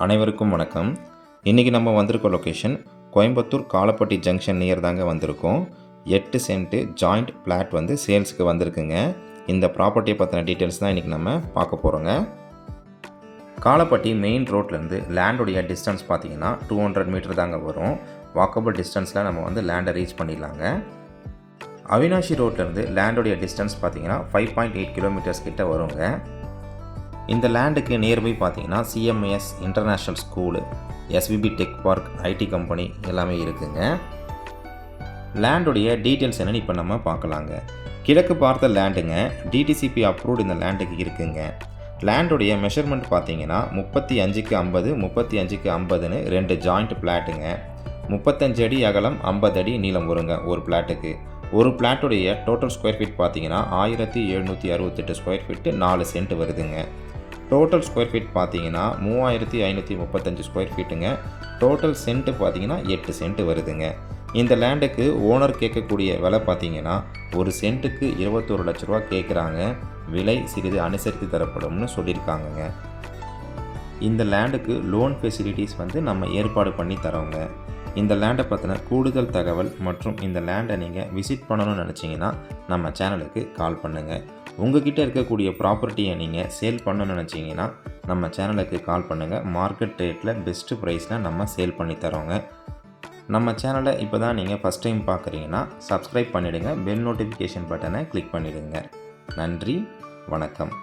அனைவருக்கும் வணக்கம். இன்றைக்கி நம்ம வந்திருக்க location Coimbatore Kalapatti junction near தாங்க வந்திருக்கோம். 8 சென்ட்டு ஜாயிண்ட் பிளாட் வந்து சேல்ஸுக்கு வந்திருக்குங்க. இந்த ப்ராப்பர்ட்டியை பற்றின டீட்டெயில்ஸ் தான் இன்றைக்கி நம்ம பார்க்க போகிறோங்க. காலப்பட்டி மெயின் ரோட்லேருந்து லேண்டுடைய டிஸ்டன்ஸ் பார்த்திங்கன்னா 200 மீட்டர் தாங்க வரும். வாக்கபிள் டிஸ்டன்ஸில் நம்ம வந்து லேண்டை ரீச் பண்ணிடலாங்க. அவினாஷி ரோட்லேருந்து லேண்டுடைய டிஸ்டன்ஸ் பார்த்திங்கன்னா 5.8 கிலோமீட்டர்ஸ் கிட்ட வருங்க. இந்த லேண்டுக்கு நியர்பை பார்த்தீங்கன்னா CMS international school, SVB tech park, IT company எல்லாமே இருக்குங்க. லேண்டுடைய டீட்டெயில்ஸ் என்னென்னு இப்போ நம்ம பார்க்கலாங்க. கிழக்கு பார்த்த லேண்டுங்க, DTCP அப்ரூவ்டு இந்த லேண்டுக்கு இருக்குங்க. லேண்டுடைய மெஷர்மெண்ட் பார்த்தீங்கன்னா 35க்கு 50, 35க்கு 50ன்னு 2 ஜாயிண்ட் பிளாட்டுங்க. 35 அடி அகலம், 50 அடி நீளம் வருங்க ஒரு பிளாட்டுக்கு. ஒரு பிளாட்டுடைய டோட்டல் ஸ்கொயர் ஃபீட் பார்த்தீங்கன்னா 1768 ஸ்கொயர் ஃபீட்டு 4 சென்ட் வருதுங்க. டோட்டல் ஸ்கொயர் ஃபீட் பார்த்தீங்கன்னா 3535 ஸ்கொயர் ஃபீட்டுங்க. டோட்டல் சென்ட்டு பார்த்தீங்கன்னா 8 சென்ட் வருதுங்க. இந்த லேண்டுக்கு ஓனர் கேட்கக்கூடிய விலை பார்த்தீங்கன்னா ஒரு சென்ட்டுக்கு 21 லட்ச ரூபா கேட்குறாங்க. விலை சிறிது அனுசரித்து தரப்படும்னு சொல்லியிருக்காங்கங்க. இந்த லேண்டுக்கு லோன் ஃபெசிலிட்டிஸ் வந்து நம்ம ஏற்பாடு பண்ணி தரோங்க. இந்த லேண்டை பற்றின கூடுதல் தகவல் மற்றும் இந்த லேண்டை நீங்கள் விசிட் பண்ணணும்னு நினச்சிங்கன்னா நம்ம சேனலுக்கு கால் பண்ணுங்கள். உங்ககிட்ட இருக்கக்கூடிய ப்ராப்பர்ட்டியை நீங்கள் சேல் பண்ணணும்னு நினச்சிங்கன்னா நம்ம சேனலுக்கு கால் பண்ணுங்கள். மார்க்கெட் ரேட்டில் பெஸ்ட்டு ப்ரைஸில் நம்ம சேல் பண்ணி தரோங்க. நம்ம சேனலை இப்போ தான் நீங்கள் ஃபஸ்ட் டைம் பார்க்குறீங்கன்னா சப்ஸ்கிரைப் பண்ணிவிடுங்க. பெல் நோட்டிஃபிகேஷன் பட்டனை கிளிக் பண்ணிவிடுங்க. நன்றி, வணக்கம்.